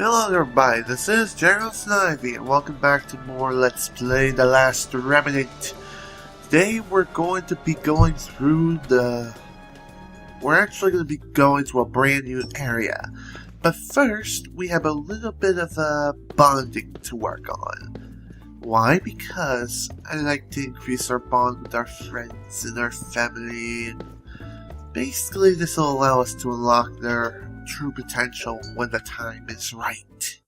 Hello everybody, this is Snivy and welcome back to more Let's Play The Last Remnant. Today we're going to be going through we're actually going to be going to a brand new area. But first, we have a little bit of bonding to work on. Why? Because I like to increase our bond with our friends and our family. And basically, this will allow us to unlock their true potential when the time is right.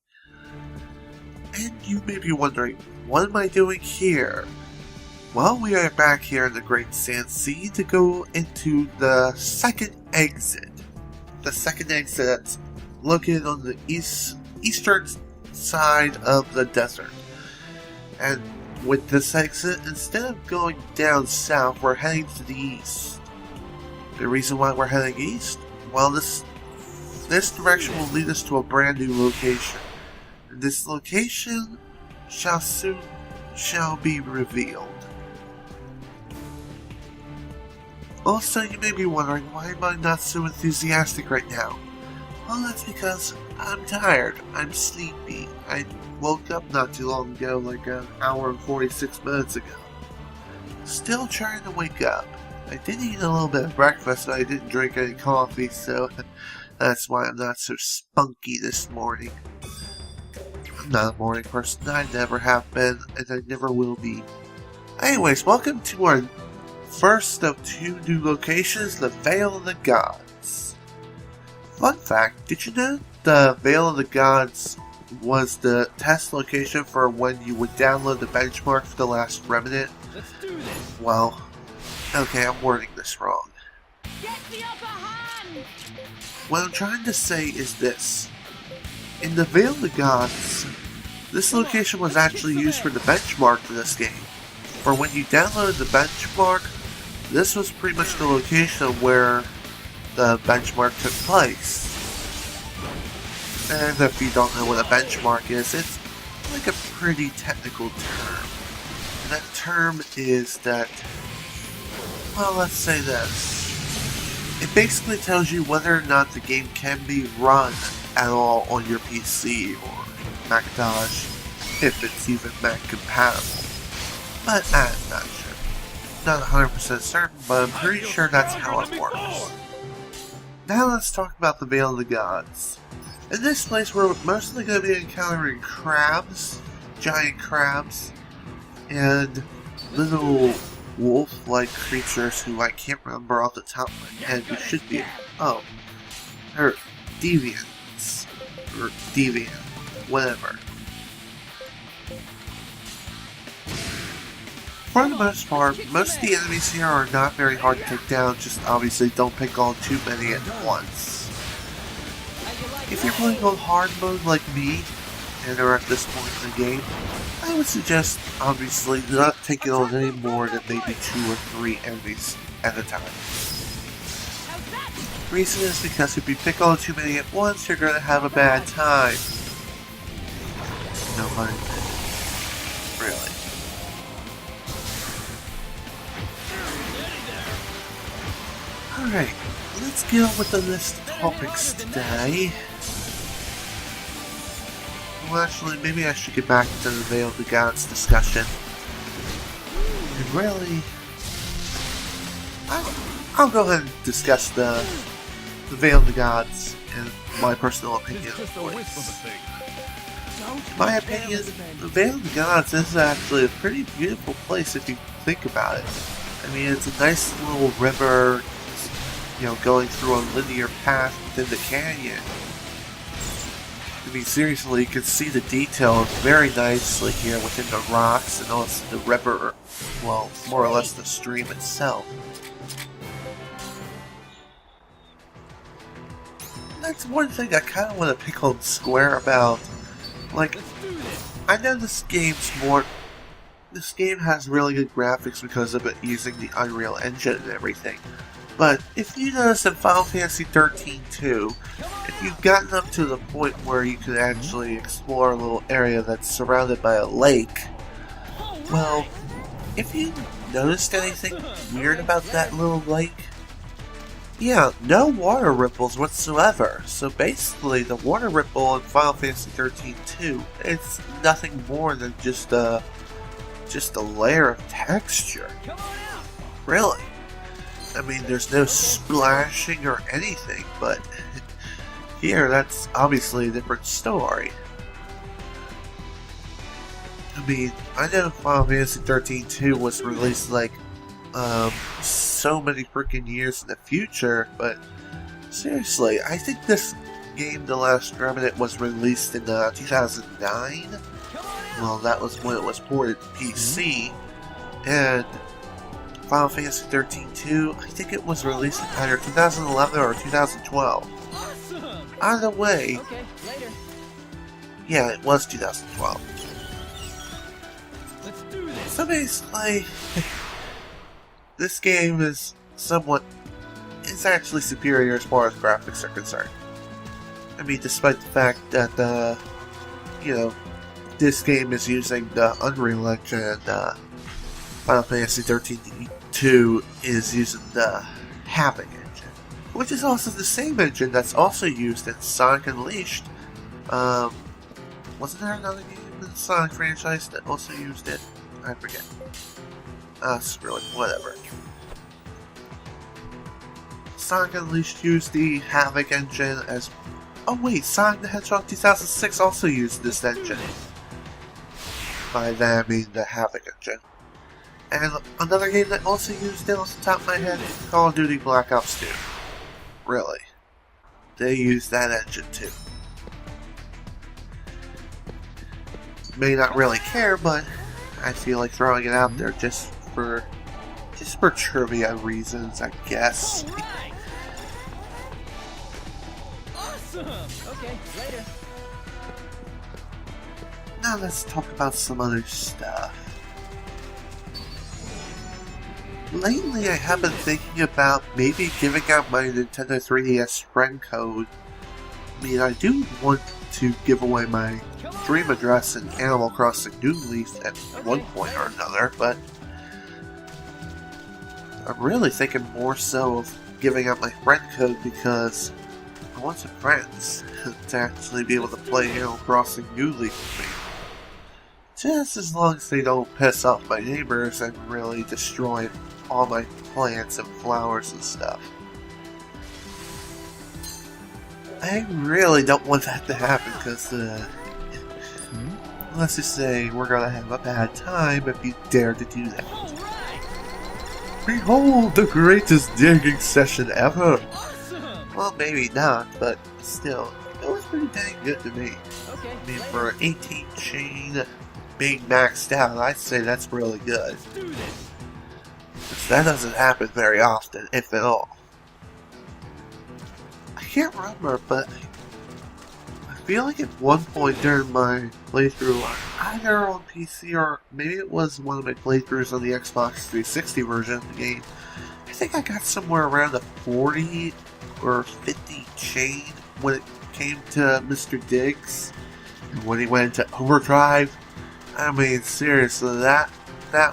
And you may be wondering, what am I doing here? Well, we are back here in the Great Sand Sea to go into the second exit. The second exit that's located on the eastern side of the desert. And with this exit, instead of going down south, we're heading to the east. The reason why we're heading east? Well, this direction will lead us to a brand new location. And this location shall be revealed. Also, you may be wondering, why am I not so enthusiastic right now? Well, that's because I'm tired. I'm sleepy. I woke up not too long ago, like an hour and 46 minutes ago. Still trying to wake up. I did eat a little bit of breakfast, but I didn't drink any coffee, so that's why I'm not so spunky this morning. I'm not a morning person. I never have been, and I never will be. Anyways, welcome to our first of two new locations, the Vale of the Gods. Fun fact, did you know the Vale of the Gods was the test location for when you would download the benchmark for the last Remnant? Let's do this. Well, okay, I'm wording this wrong. Get the upper hand. What I'm trying to say is this. In the Vale of the Gods, this location was actually used for the benchmark for this game. For when you downloaded the benchmark, this was pretty much the location where the benchmark took place. And if you don't know what a benchmark is, it's like a pretty technical term. And that term is that, well, let's say this. It basically tells you whether or not the game can be run at all on your PC or Macintosh, if it's even Mac compatible. But I'm not sure. Not 100% certain, but I'm pretty sure that's how it works. Now let's talk about the Vale of the Gods. In this place we're mostly going to be encountering crabs, giant crabs, and little wolf-like creatures who I can't remember off the top of my head who should be, they're deviants, or deviant, whatever. For the most part, most of the enemies here are not very hard to take down, just obviously don't pick on too many at once. If you're playing on hard mode like me, and are at this point in the game, I would suggest, obviously, not taking on any more than maybe 2 or 3 enemies at a time. The reason is because if you pick on too many at once, you're going to have a bad time. No pun intended. Really. Alright, let's get on with the list of topics today. Well, actually, maybe I should get back to the Vale of the Gods discussion. And really, I'll go ahead and discuss the Vale of the Gods and my personal opinion. In my opinion, the Vale of the Gods is actually a pretty beautiful place if you think about it. I mean, it's a nice little river, you know, going through a linear path within the canyon. I mean, seriously, you can see the detail very nicely here within the rocks and also the river, well, more or less the stream itself. That's one thing I kind of want to pick on Square about. Like, I know this game has really good graphics because of it using the Unreal Engine and everything. But if you notice in Final Fantasy 13 too, if you've gotten up to the point where you can actually explore a little area that's surrounded by a lake, well, if you noticed anything weird about that little lake, Yeah, no water ripples whatsoever. So basically, the water ripple in Final Fantasy 13-2, it's nothing more than just a layer of texture. Come on out. Really. I mean, there's no splashing or anything, but here, that's obviously a different story. I mean, I know Final Fantasy 13-2 was released like so many freaking years in the future, but seriously, I think this game, The Last Remnant, was released in 2009. Well, that was when it was ported to PC, and Final Fantasy 13-2, I think it was released in either 2011 or 2012. Awesome. Either way, Okay, later. yeah, it was 2012. Let's do this. So basically, this game is it's actually superior as far as graphics are concerned. I mean, despite the fact that, this game is using the Unreal Engine and Final Fantasy 13-2 is using the Havoc engine, which is also the same engine that's also used in Sonic Unleashed. Wasn't there another game in the Sonic franchise that also used it? I forget. Screw it, whatever. Sonic Unleashed used the Havoc engine as... Oh wait, Sonic the Hedgehog 2006 also used this engine. By that I mean the Havoc engine. And another game that also used it off the top of my head, Call of Duty Black Ops 2. Really. They used that engine too. May not really care, but I feel like throwing it out there just for trivia reasons, I guess. All right. Awesome. Okay, later. Now let's talk about some other stuff. Lately I have been thinking about maybe giving out my Nintendo 3DS friend code. I mean, I do want to give away my dream address in Animal Crossing New Leaf at one point or another, but I'm really thinking more so of giving out my friend code because I want some friends to actually be able to play Animal Crossing New Leaf with me. Just as long as they don't piss off my neighbors and really destroy all my plants and flowers and stuff. I really don't want that to happen because, let's just say we're gonna have a bad time if you dare to do that. All right. Behold the greatest digging session ever! Awesome. Well, maybe not, but still, it was pretty dang good to me. Okay, I mean, later. for an 18 chain being maxed out, I'd say that's really good. Let's do this. 'Cause that doesn't happen very often, if at all. I can't remember, but I feel like at one point during my playthrough, either on PC or maybe it was one of my playthroughs on the Xbox 360 version of the game, I think I got somewhere around a 40 or 50 chain when it came to Mr. Diggs. And when he went into overdrive, I mean, seriously, that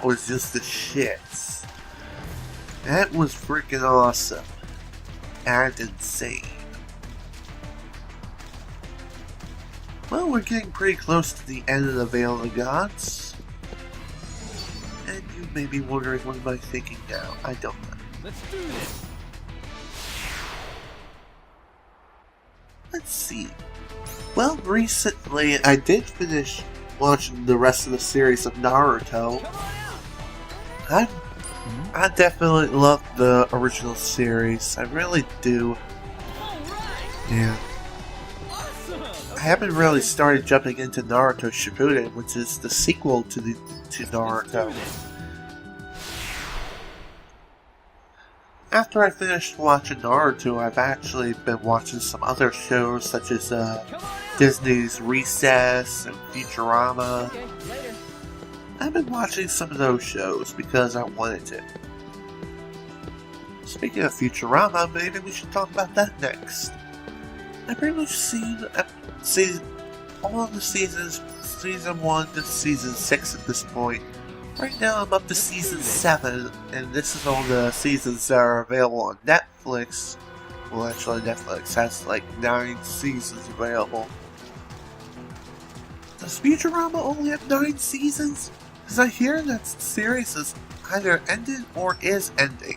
was just the shits. That was freaking awesome. And insane. Well, we're getting pretty close to the end of the Vale of the Gods. And you may be wondering, what am I thinking now? I don't know. Let's do this. Let's see. Well, recently I did finish watching the rest of the series of Naruto. Come on out. I definitely love the original series. I really do. All right. Yeah. Awesome. I haven't really started jumping into Naruto Shippuden, which is the sequel to Naruto. After I finished watching Naruto, I've actually been watching some other shows such as Come on out. Disney's Recess and Futurama. Okay, later. I've been watching some of those shows because I wanted to. Speaking of Futurama, maybe we should talk about that next. I've pretty much seen all of the seasons, season 1 to season 6 at this point, Right now I'm up to season 7, and this is all the seasons that are available on Netflix. Well, actually Netflix has like 9 seasons available. Does Futurama only have 9 seasons? Because I hear that the series is either ended or is ending.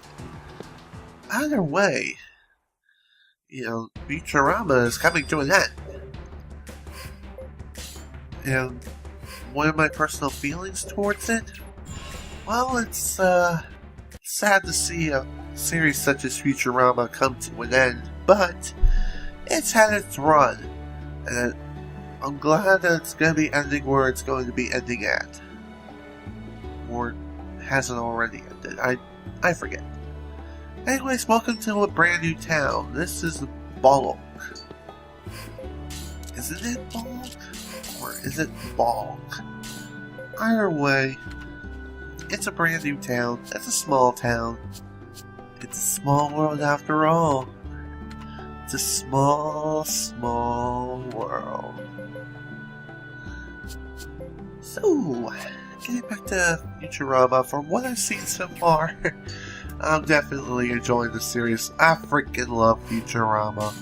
Either way, you know, Futurama is coming to an end. And what are my personal feelings towards it? Well, it's sad to see a series such as Futurama come to an end, but it's had its run, and I'm glad that it's going to be ending where it's going to be ending at. Or hasn't already ended. I forget. Anyways, welcome to a brand new town. This is Vale. Isn't it Vale? Or is it Vale? Either way, it's a brand new town. It's a small town. It's a small world after all. It's a small, small world. So, getting back to Futurama, from what I've seen so far, I'm definitely enjoying the series. I freaking love Futurama.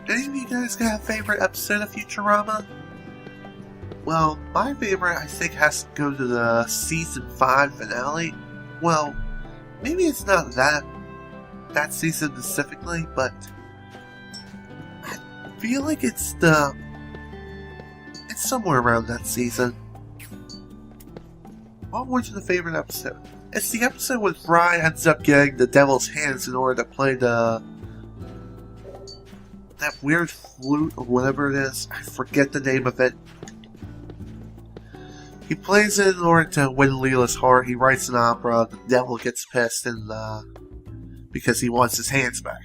Any of you guys got a favorite episode of Futurama? Well, my favorite I think has to go to the season 5 finale. Well, maybe it's not that season specifically, but I feel like it's somewhere around that season. Onward to the favorite episode. It's the episode when Fry ends up getting the devil's hands in order to play that weird flute or whatever it is. I forget the name of it. He plays it in order to win Leela's heart. He writes an opera. The devil gets pissed because he wants his hands back.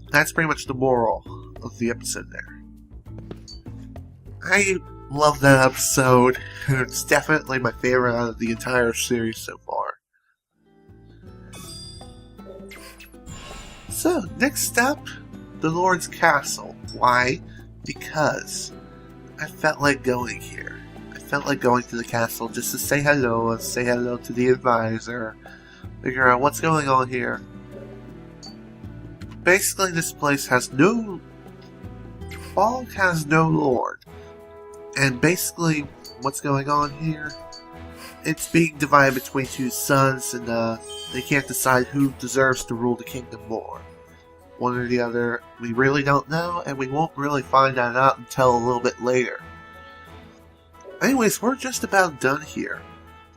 That's pretty much the moral of the episode there. I love that episode. It's definitely my favorite out of the entire series so far. So, next up, the Lord's Castle. Why? Because I felt like going here. I felt like going to the castle just to say hello and say hello to the advisor. Figure out what's going on here. Basically, this place has no... Vale has no lord. And basically, what's going on here? It's being divided between 2 sons, and they can't decide who deserves to rule the kingdom more. One or the other, we really don't know, and we won't really find that out until a little bit later. Anyways, we're just about done here.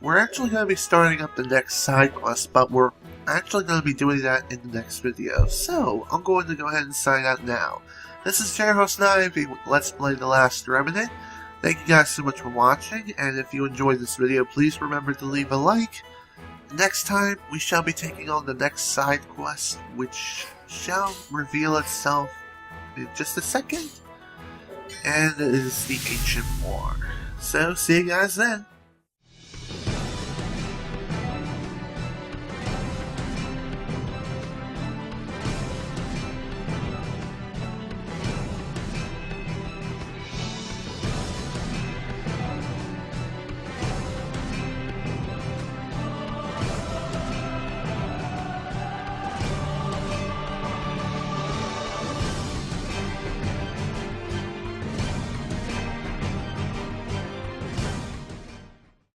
We're actually going to be starting up the next side quest, but we're actually going to be doing that in the next video. So, I'm going to go ahead and sign out now. This is GeForce Snivy with Let's Play The Last Remnant. Thank you guys so much for watching, and if you enjoyed this video, please remember to leave a like. Next time, we shall be taking on the next side quest, which shall reveal itself in just a second, and it is the Ancient War. So, see you guys then.